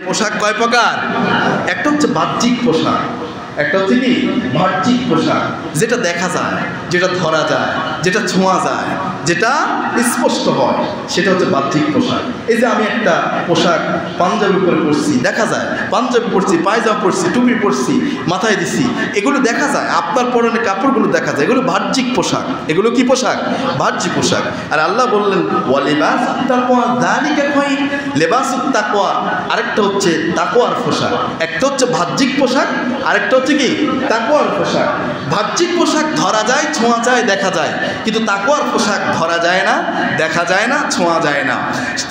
পোশাক কয় প্রকার? একটা হচ্ছে বাহ্যিক পোশাক, একটা হচ্ছে কি বাহ্যিক পোশাক, যেটা দেখা যায়, যেটা ধরা যায়, যেটা ছোঁয়া যায়, যেটা স্পষ্ট হয়, সেটা হচ্ছে বাহ্যিক পোশাক। এই যে আমি একটা পোশাক পাঞ্জাবি পরে পরছি, দেখা যায়, পাঞ্জাবি পরছি, পায়জামা পরছি, টুপি পরছি, মাথায় দিছি, এগুলো দেখা যায়, আপনার পরনে কাপড়গুলো দেখা যায়, এগুলো বাহ্যিক পোশাক। এগুলো কি পোশাক? বাহ্যিক পোশাক। আর আল্লাহ বললেন ওয়া লিবাসুত তাকওয়া যালিকা খায়র, লিবাসুত তাকওয়া আরেকটা হচ্ছে তাকওয়ার পোশাক। একটা হচ্ছে বাহ্যিক পোশাক, আরেকটা হচ্ছে কি তাকওয়ার পোশাক। বাহ্যিক পোশাক ধরা যায়, ছোঁয়া যায়, দেখা যায়, কিন্তু তাকওয়ার পোশাক ধরা যায় না, দেখা যায় না, ছোঁয়া যায় না।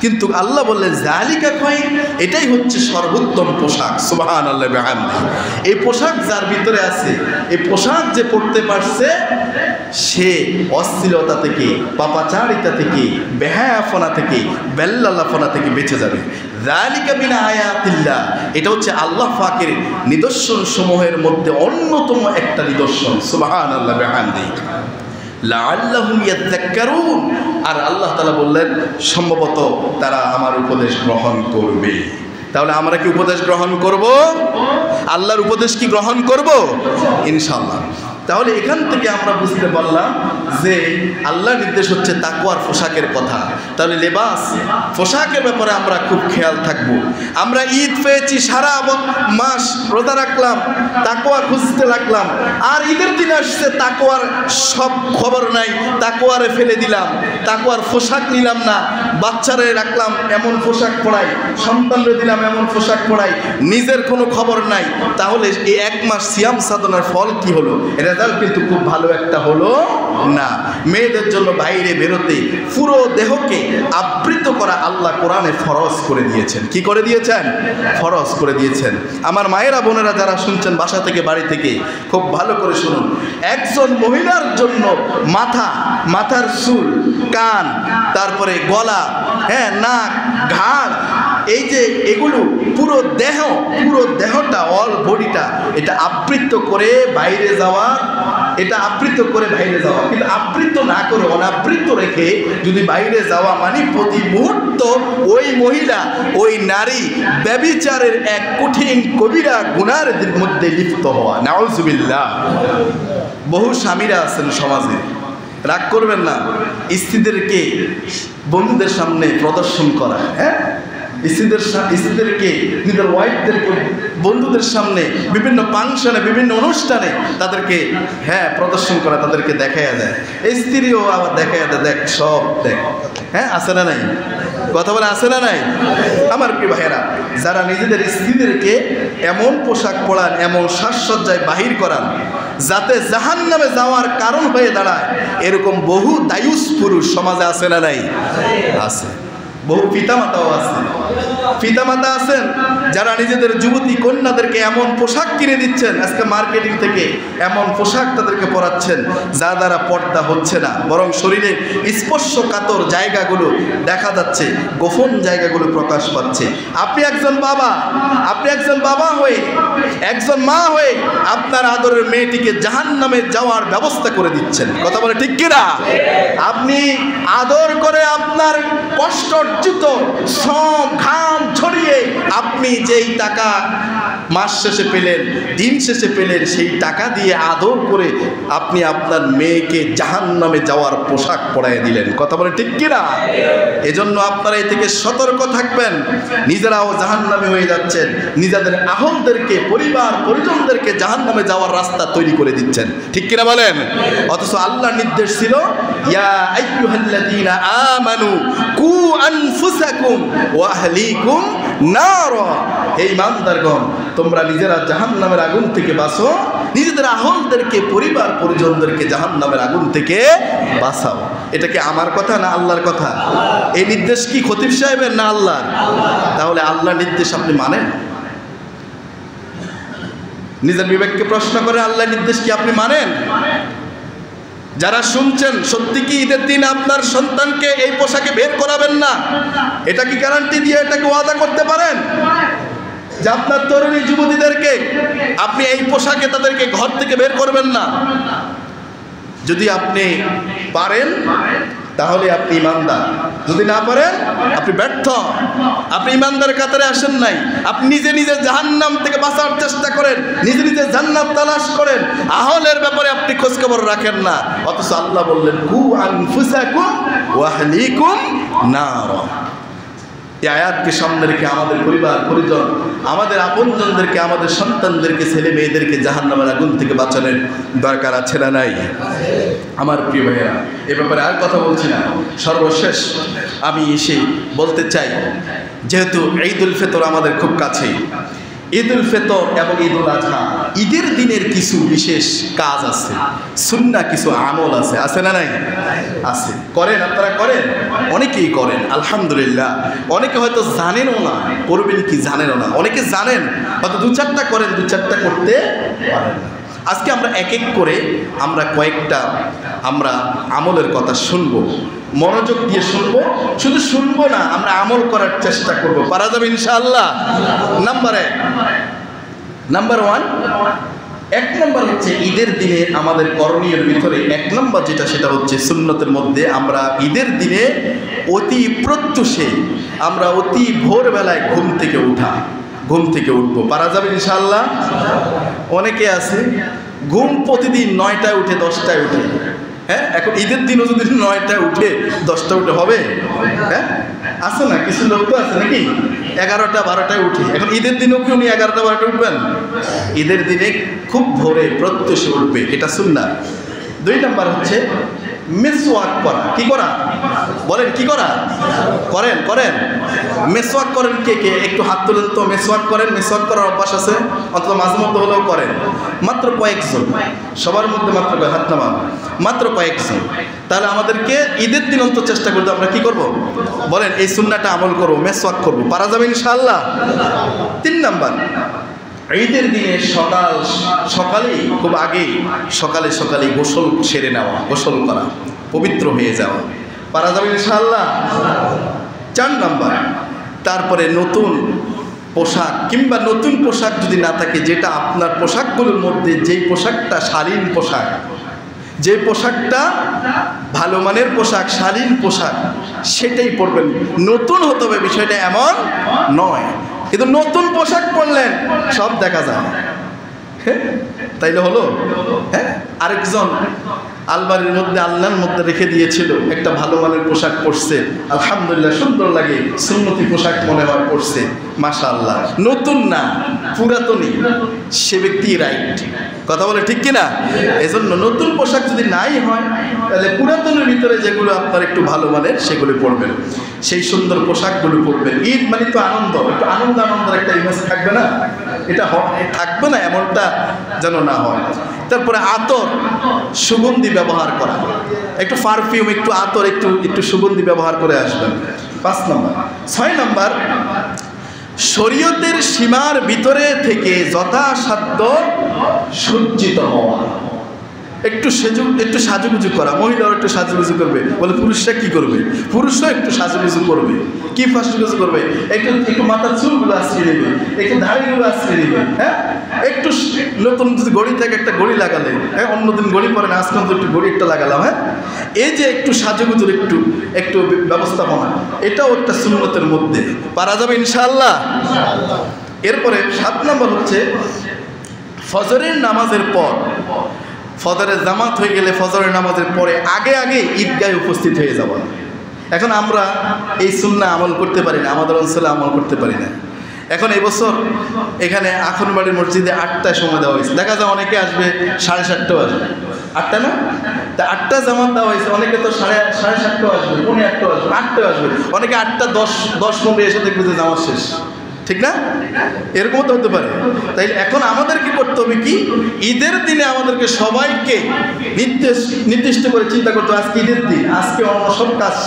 কিন্তু আল্লাহ বললেন যালিকা খায়র, এটাই হচ্ছে সর্বোত্তম পোশাক। সুবহানাল্লাহি ওয়া বিহামদিহি। এই পোশাক যার ভিতরে আছে, এই পোশাক যে পড়তে পারছে, সে অশ্লীলতা থেকে, পাপাচারিতা থেকে, বেহায়াপনা থেকে, বেল্লালাপনা থেকে বেঁচে যাবে। যালিকা মিন আয়াতিল্লাহ, এটা হচ্ছে আল্লাহ পাকের নিদর্শন সমূহের মধ্যে অন্যতম একটা নিদর্শন। সুবহানাল্লাহি ওয়া বিহামদিহি। লাআল্লাহুম ইয়াযাক্কারুন, আর আল্লাহ তাআলা বললেন সম্ভবত তারা আমার উপদেশ গ্রহণ করবে। তাহলে আমরা কি উপদেশ গ্রহণ করব? আল্লাহর উপদেশ কি গ্রহণ করব? ইনশাআল্লাহ। তাহলে এখান থেকে আমরা বুঝতে পারলাম যে আল্লাহর নির্দেশ হচ্ছে তাকওয়ার পোশাকের কথা। তাহলে লেবাস পোশাকের ব্যাপারে আমরা খুব খেয়াল থাকব। আমরা ঈদ পেয়েছি, সারা মাস রোজা রাখলাম, তাকওয়া খুঁজতে লাগলাম, আর ঈদের দিন আসছে তাকওয়ার সব খবর নাই, তাকওয়ারে ফেলে দিলাম, তাকওয়ার পোশাক নিলাম না, বাচ্চারে রাখলাম এমন পোশাক পরাই, সন্তানরে দিলাম এমন পোশাক পরাই, নিজের কোনো খবর নাই। তাহলে এই এক মাস সিয়াম সাধনার ফল কি হলো? রেজাল্ট কিন্তু খুব ভালো একটা হলো না। মেয়েদের জন্য বাইরে বেরোতে পুরো দেহকে আবৃত করা আল্লাহ কোরআনে ফরজ করে দিয়েছেন। কি করে দিয়েছেন? ফরজ করে দিয়েছেন। আমার মায়েরা বোনেরা যারা শুনছেন বাসা থেকে, বাড়ি থেকে, খুব ভালো করে শুনুন। একজন মহিলার জন্য মাথার চুল, কান, তারপরে গলা, নাক, ঘাড়, এই যে এগুলো পুরো দেহটা, অল বডিটা, এটা আবৃত করে বাইরে যাওয়া, এটা আবৃত করে বাইরে যাওয়া। কিন্তু আবৃত না করে অনাবৃত রেখে যদি বাইরে যাওয়া, মানে প্রতি মুহূর্ত ওই মহিলা, ওই নারী ব্যভিচারের এক কঠিন কবিরা গুনার মধ্যে লিপ্ত হওয়া। নাউজুবিল্লাহ। বহু স্বামীরা আছেন সমাজে, রাগ করবেন না, স্ত্রীদেরকে বন্ধুদের সামনে প্রদর্শন করা, স্ত্রীদেরকে, নিজের ওয়াইফদেরকে বন্ধুদের সামনে বিভিন্ন ফাংশনে, বিভিন্ন অনুষ্ঠানে তাদেরকে প্রদর্শন করা, তাদেরকে দেখাইয়া দেয়। এই স্ত্রীও আবার দেখাইয়া দেয়, দেখ সব দেখ। আছে না নাই? কথা বলে আছে না নাই? আমার প্রিয় ভাইয়েরা, যারা নিজেদের স্ত্রীদেরকে এমন পোশাক পরান, এমন সাজসজ্জায় বাহির করান যাতে জাহান্নামে যাওয়ার কারণ হয়ে দাঁড়ায়, এরকম বহু দায়ুস পুরুষ সমাজে আছে না নাই? আছে। বহু পিতামাতাও আছে, পিতামাতা আছেন যারা নিজেদের যুবতী কন্যাদেরকে এমন পোশাক কিনে দিচ্ছেন, আজকে মার্কেটিং থেকে এমন পোশাক তাদেরকে পরাচ্ছেন যা দ্বারা পর্দা হচ্ছে না, বরং শরীরে স্পর্শকাতর জায়গাগুলো দেখা যাচ্ছে, গোপন জায়গাগুলো প্রকাশ পাচ্ছে। আপনি একজন বাবা হয়ে, একজন মা হয়ে আপনার আদরের মেয়েটিকে জাহান্নামে যাওয়ার ব্যবস্থা করে দিচ্ছেন। কথা বলে ঠিক কিনা? আপনি আদর করে আপনার কষ্ট অর্জিত শ্রম ঘাম ছড়িয়ে আপনি যেই টাকা মাস শেষে পেলেন, দিন শেষে পেলেন, সেই টাকা দিয়ে আদর করে আপনি আপনার মেয়েকে জাহান্নামে যাওয়ার পোশাক পরাইয়া দিলেন। কথা বলে ঠিক কিনা? এজন্য আপনারা এ থেকে সতর্ক থাকবেন। নিজেরাও জাহান্নামে হয়ে যাচ্ছেন, নিজেদের আহলদেরকে, পরিবার পরিজনদেরকে জাহান্নামে যাওয়ার রাস্তা তৈরি করে দিচ্ছেন। ঠিক কিনা বলেন? অথচ আল্লাহর নির্দেশ ছিল, ইয়া আইয়ুহাল্লাযীনা আমানু কু আনফুসাকুম ওয়া আহলিকুম নারা। হে ঈমানদারগণ, তোমরা নিজেরা জাহান্নামের আগুন থেকে বাঁচো, নিজেদের আহলদেরকে, পরিবার পরিজনদেরকে জাহান্নামের আগুন থেকে বাঁচাও। এটা কি আমার কথা না আল্লাহর কথা? এই নির্দেশ কি খতিব সাহেবের না আল্লাহর? তাহলে আল্লাহর নির্দেশ আপনি মানেন? নিজের বিবেককে প্রশ্ন করে, আল্লাহর নির্দেশ কি আপনি মানেন? যারা শুনছেন, সত্যি কি ঈদের দিন আপনার সন্তানকে এই পোশাকে বের করাবেন না? এটা কি গ্যারান্টি দিয়ে এটাকে ওয়াদা করতে পারেন যে আপনার তরুণী যুবতীদেরকে আপনি এই পোশাকে তাদেরকে ঘর থেকে বের করবেন না? যদি আপনি পারেন তাহলে আপনি ইমানদার। যদি না পারেন আপনি ব্যর্থ, আপনি ইমানদার কাতারে আসেন নাই। আপনি নিজে নিজে জাহান্নাম থেকে বাঁচার চেষ্টা করেন, নিজে নিজে জান্নাত তালাশ করেন, আহলের ব্যাপারে আপনি খোঁজখবর রাখেন না। অথচ আল্লাহ বললেন কু আনফুসাকুম ওয়া আহলিকুম নার। এই আয়াতকে সামনে রেখে আমাদের পরিবার পরিজন, আমাদের আপনজনদেরকে, আমাদের সন্তানদেরকে, ছেলে মেয়েদেরকে জাহান্নামের আগুন থেকে বাঁচানোর দরকার আছে না নাই? আমার প্রিয় ভাইয়েরা, এ ব্যাপারে আর কথা বলছি না। সর্বশেষ আমি এসে বলতে চাই, যেহেতু ঈদুল ফিতর আমাদের খুব কাছে, ঈদুল ফিতর এবং ঈদুল আজহা, ঈদের দিনের কিছু বিশেষ কাজ আছে, সুন্নাহ কিছু আমল আছে, আছে না নাই? আছে। করেন আপনারা? করেন, অনেকেই করেন আলহামদুলিল্লাহ। অনেকে হয়তো জানেনও না, করবেন কি জানেনও না। অনেকে জানেন, হয়তো দু চারটা করেন, দু চারটা করতে পারেন না। আজকে আমরা এক এক করে আমরা কয়েকটা আমলের কথা শুনবো, মনোযোগ দিয়ে শুনবো। শুধু শুনবো না, আমরা আমল করার চেষ্টা করবো। পারা যাবে ইনশাআল্লাহ? নাম্বার ওয়ান, এক নম্বর হচ্ছে ঈদের দিনে আমাদের করণীয়ের ভিতরে এক নম্বর যেটা, সেটা হচ্ছে সুন্নতের মধ্যে আমরা ঈদের দিনে অতি প্রত্যুষে আমরা অতি ভোরবেলায় ঘুম থেকে উঠবো। পারা যাবে ইনশাআল্লাহ? অনেকে আছে ঘুম প্রতিদিন 9টায় উঠে 10টায় উঠে। হ্যাঁ, এখন ঈদের দিনও যদি 9টায় উঠে 10টা উঠে হবে? হ্যাঁ, আছে না? কিছু লোক তো আছে নাকি 11টা 12টায় উঠে। এখন ঈদের দিনও কি উনি 11টা 12টা উঠবেন? ঈদের দিনে খুব ভোরে প্রত্যুষে উঠবে, এটা সুন্নাহ। 2 নাম্বার হচ্ছে মেসওয়াক করা। কি করা? বলেন, কি করা? করেন মেসওয়াক করেন কে কে? একটু হাত তুলেন তো। মেসওয়াক করেন? মেসওয়াক করার অভ্যাস আছে? অন্তত মাঝে মধ্যে হলেও করেন? মাত্র কয়েকজন, সবার মধ্যে মাত্র হাত নামান, মাত্র কয়েকজন। তাহলে আমাদেরকে ঈদের দিন অন্তত চেষ্টা করতে, আমরা কি করব? বলেন, এই সুন্নাহটা আমল করবো, মেসওয়াক করবো। পারা যাবে ইনশাআল্লাহ? 3 নাম্বার, ঈদের দিনে সকালেই খুব আগেই সকালে গোসল সেরে নেওয়া, গোসল করা, পবিত্র হয়ে যাওয়া। পারা যাবে ইনশাআল্লাহ? 4 নাম্বার, তারপরে নতুন পোশাক কিংবা নতুন পোশাক যদি না থাকে, যেটা আপনার পোশাকগুলোর মধ্যে যেই পোশাকটা শালীন পোশাক, যে পোশাকটা ভালো মানের পোশাক, শালীন পোশাক, সেটাই পরবেন। নতুন হতে হবে বিষয়টা এমন নয়, কিন্তু নতুন পোশাক পরলেন সব দেখা যায়, তাইলে হলো? হ্যাঁ, আরেকজন আলমারির মধ্যে আল্লাহর মধ্যে রেখে দিয়েছিল একটা ভালো মানের পোশাক পরছে, আলহামদুলিল্লাহ সুন্দর লাগে, সুন্নতি পোশাক মনে হয় পরছে, মাশাআল্লাহ। নতুন না, পুরাতনই, সে ব্যক্তি রাইট। কথা বলে ঠিক কিনা? এজন্য নতুন পোশাক যদি নাই হয়, তাহলে পুরাতনের ভিতরে যেগুলো আপনার একটু ভালো মানের সেগুলো পরবেন, সেই সুন্দর পোশাকগুলো পরবেন। ঈদ মানে তো আনন্দ, একটু আনন্দের একটা ইমেজ থাকবে না? এটা থাকবে না, এমনটা যেন না হয়। তারপরে আতর, সুগন্ধি ব্যবহার করা, একটু পারফিউম, একটু আতর, একটু সুগন্ধি ব্যবহার করে আসবেন। 5 নম্বর। 6 নম্বর, শরীয়তের সীমার ভিতরে থেকে যথাসাধ্য সজ্জিত হওয়া, একটু সাজুগুজু করা। মহিলারা একটু সাজুগুজু করবে, বলে পুরুষরা কি করবে? পুরুষরা একটু সাজুগুজু করবে। কি সাজুগুজু করবে? একটু মাথার চুলগুলো আশ্রিয়ে নেবে, একটু দাড়িগুলো আশ্রিয়ে নেবে। হ্যাঁ, একটু নতুন যদি ঘড়ি থাকে একটা ঘড়ি লাগালে, হ্যাঁ, অন্যদিন ঘড়ি পরে না, আজকে তো একটু ঘড়ি একটা লাগালাম। হ্যাঁ, এই যে একটু সাজুগুজুর একটু ব্যবস্থাপনা, এটাও একটা সুন্নতের মধ্যে। পারা যাবে ইনশাআল্লাহ? এরপরে 7 নম্বর হচ্ছে ফজরের নামাজের পর, ফজরের জামাত হয়ে গেলে ফজরের নামাজের পরে আগে ঈদগাহে উপস্থিত হয়ে যাওয়া। এখন আমরা এই সুন্নাহ আমল করতে পারি না, আমাদের অঞ্চলে আমল করতে পারি না। এখন এবছর এখানে আখনবাড়ির মসজিদে 8টায় সময় দেওয়া হয়েছে। দেখা যায় অনেকে আসবে 7:30টাও আসবে, 8টা না, তা 8টা জামাত দেওয়া হয়েছে। অনেকে তো 7:30টাও আসবে, 8:45টাও আসবে, 8টাও আসবে, অনেকে 8:10-10-15 এসে দেখবে যে জামাত শেষ। ঠিক না? এরকম তো হতে পারে। তাই এখন আমাদের কি করতে হবে? কি ঈদের দিনে আমাদেরকে সবাইকে নির্দিষ্ট করে চিন্তা করতে হবে, আজকে ঈদের দিন, আজকে অন্য সব কাজ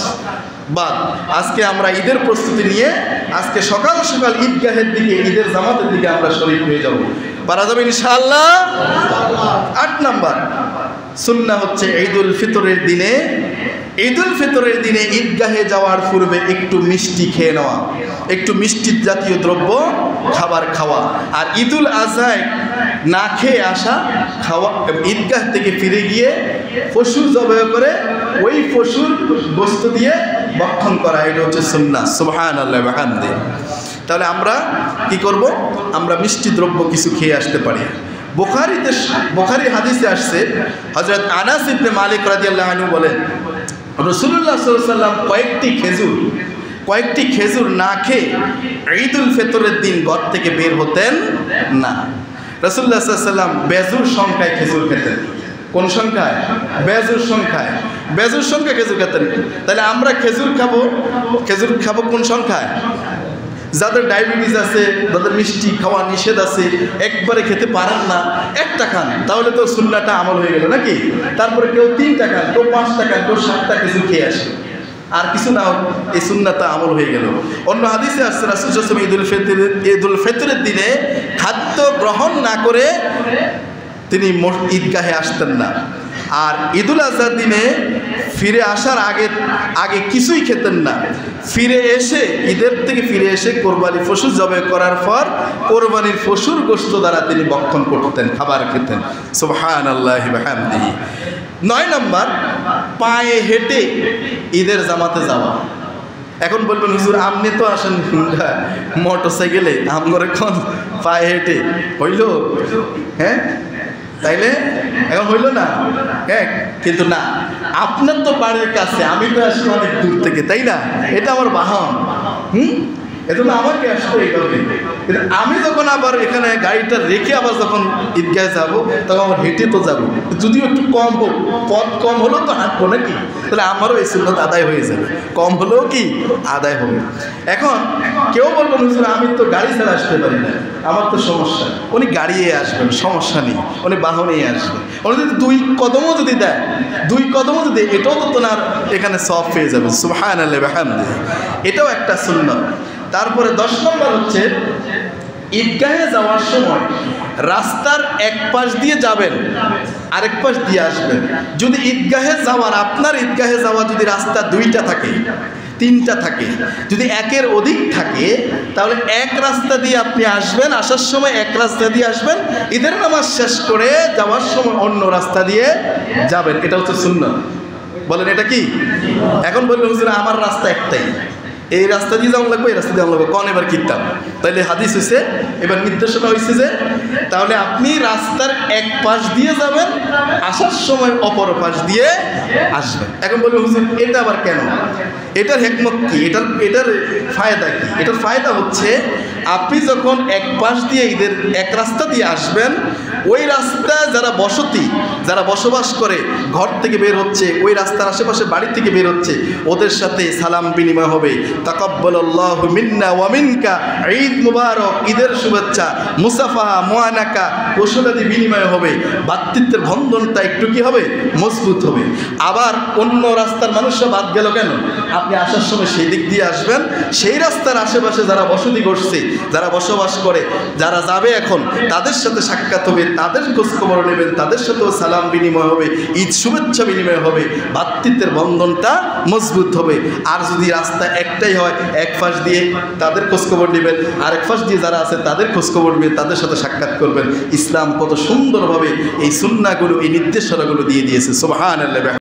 বাদ, আজকে আমরা ঈদের প্রস্তুতি নিয়ে আজকে সকাল সকাল ঈদগাহের দিকে, ঈদের জামাতের দিকে আমরা শরীক হয়ে যাব। পারা যাবে ইনশাআল্লাহ? 8 নাম্বার সুন্নাহ হচ্ছে ঈদুল ফিতরের দিনে ঈদুল ফিতরের দিনে ঈদগাহে যাওয়ার পূর্বে একটু মিষ্টি খেয়ে নেওয়া, একটু মিষ্টি জাতীয় দ্রব্য খাবার খাওয়া। আর ঈদুল আজহায় না খেয়ে আসা, খাওয়া, ঈদগাহ থেকে ফিরে গিয়ে পশু জবাই করে ওই পশুর গোশত দিয়ে ভক্ষণ করা, এটা হচ্ছে সুন্নাহ। সুবহানাল্লাহ ওয়া বিহামদিহি। তাহলে আমরা কি করব? আমরা মিষ্টি দ্রব্য কিছু খেয়ে আসতে পারি। বুখারী হাদিসে আসছে, হযরত আনাস ইবনে মালিক রাদিয়াল্লাহু আনহু বলেন, রাসূলুল্লাহ সাল্লাল্লাহু আলাইহি ওয়াসাল্লাম কয়েকটি খেজুর না খেয়ে ঈদুল ফিতরের দিন ঘর থেকে বের হতেন না। রাসূলুল্লাহ সাল্লাল্লাহু আলাইহি ওয়াসাল্লাম বেজুর সংখ্যায় খেজুর খেতেন। কোন সংখ্যায়? বেজুর সংখ্যায়। বেজুর সংখ্যায় খেজুর খেতেন। তাহলে আমরা খেজুর খাবো কোন সংখ্যায়? যাদের ডায়াবেটিস আছে, যাদের মিষ্টি খাওয়া নিষেধ আছে, একবারে খেতে পারেন না, একটা খান, তাহলে তো সুন্নাহটা আমল হয়ে গেল নাকি? তারপরে কেউ 3টা খান, কেউ 5টা খান, কেউ 7টা খেজুর খেয়ে আসে, আর কিছু না হোক, এই সুন্নাহটা আমল হয়ে গেল। অন্য হাদিসে আসছে রাসূল সাল্লাল্লাহু আলাইহি ওয়াসাল্লাম ঈদুল ফিতরের দিনে খাদ্য গ্রহণ না করে তিনি ঈদগাহে আসতেন না। আর ঈদুল আজহার দিনে ফিরে আসার আগে কিছুই খেতেন না। ঈদের থেকে ফিরে এসে কোরবানির পশু জবাই করার পর কোরবানির পশুর গোশত দ্বারা তিনি ভক্ষণ করতেন, খাবার খেতেন। সুবহানাল্লাহি ওয়া বিহামদিহি। 9 নম্বর, পায়ে হেঁটে ঈদের জামাতে যাওয়া। এখন বলবেন, হুজুর আপনি তো আসেন মোটরসাইকেলে, আমগরে কোন পায়ে হেঁটে হইল? হ্যাঁ, তাইলে এখন হইল না? হ্যাঁ, কিন্তু না, আপনার তো বাড়ির কাছে, আমি তো আসি অনেক দূর থেকে, তাই না? এটা আমার বাহন, এজন্য আমাকে আসতে এইভাবে। কিন্তু আমি যখন আবার এখানে গাড়িটা রেখে আবার যখন ঈদগাহে যাবো, তখন আমার হেঁটে তো যাবো, যদিও একটু কম হোক, পথ কম হলেও তো হাঁটবো নাকি? তাহলে আমারও এই সুন্নাত আদায় হয়ে যাবে, কম হলেও কি আদায় হবে। এখন কেউ বলবেন, হুজুর আমি তো গাড়ি ছাড়া আসতে পারি না, আমার তো সমস্যা। উনি গাড়িয়ে আসবেন, সমস্যা নেই, উনি বাহনেই আসবেন। উনি যদি 2 কদমও যদি দেয়, 2 কদমও যদি, এটাও তো তোনার এখানে সওয়াব পেয়ে যাবে। সুবহানাল্লাহি ওয়া বিহামদিহি। এটাও একটা সুন্নাত। তারপরে 10 নম্বর হচ্ছে, ঈদগাহে যাওয়ার সময় রাস্তার এক পাশ দিয়ে যাবেন, আরেক পাশ দিয়ে আসবেন। যদি আপনার ঈদগাহে যাওয়া যদি রাস্তা 2টা থাকে, 3টা থাকে, যদি একের অধিক থাকে, তাহলে এক রাস্তা দিয়ে আপনি আসবেন, আসার সময় এক রাস্তা দিয়ে আসবেন, ঈদের নামাজ শেষ করে যাওয়ার সময় অন্য রাস্তা দিয়ে যাবেন। এটা হচ্ছে সুন্নাত। বলেন এটা কি? এখন বলবেন, হুজুর আমার রাস্তা একটাই, এই রাস্তা দিয়ে যাওয়া লাগবে, এই রাস্তা দিয়ে যাওয়া লাগবে, কোন এবার কিতাব? তাইলে হাদিস হয়েছে, এবার নির্দেশনা হয়েছে যে তাহলে আপনি রাস্তার এক পাশ দিয়ে যাবেন, আসার সময় অপর পাশ দিয়ে আসবেন। এখন বলবেন, হুজুর এটা আবার কেন? এটার হিকমত কি? এটার ফায়দা কি? এটার ফায়দা হচ্ছে, আপনি যখন এক পাশ দিয়ে ঈদের এক রাস্তা দিয়ে আসবেন, ওই রাস্তায় যারা বসবাস করে, ঘর থেকে বের হচ্ছে, ওই রাস্তার আশেপাশে বাড়ি থেকে বের হচ্ছে, ওদের সাথে সালাম বিনিময় হবে, তাকাব্বালাল্লাহু মিন্না ওয়া মিনকা, ঈদ মুবারক, ঈদের শুভেচ্ছা, মুসাফাহা, মুআনাকা, কুশলাদি বিনিময় হবে, ভ্রাতৃত্বের বন্ধনটা একটু কি হবে? মজবুত হবে। আবার অন্য রাস্তার মানুষরা বাদ গেল কেন? আপনি আসার সময় সেই দিক দিয়ে আসবেন, সেই রাস্তার আশেপাশে যারা বসতি করছে, যারা বসবাস করে, যারা যাবে এখন, তাদের সাথে সাক্ষাৎ হবে, তাদের খোঁজখবর নেবেন, তাদের সাথেও সালাম বিনিময় হবে, ঈদ শুভেচ্ছা বিনিময় হবে, ভ্রাতৃত্বের বন্ধনটা মজবুত হবে। আর যদি রাস্তা একটাই হয়, এক পাশ দিয়ে তাদের খোঁজখবর নেবেন, আর এক পাশ দিয়ে যারা আছে তাদের খোঁজখবর নেবেন, তাদের সাথে সাক্ষাৎ করবেন। ইসলাম কত সুন্দরভাবে এই সুন্নাহগুলো, এই নির্দেশনাগুলো দিয়ে দিয়েছে। সুবহানাল্লাহ।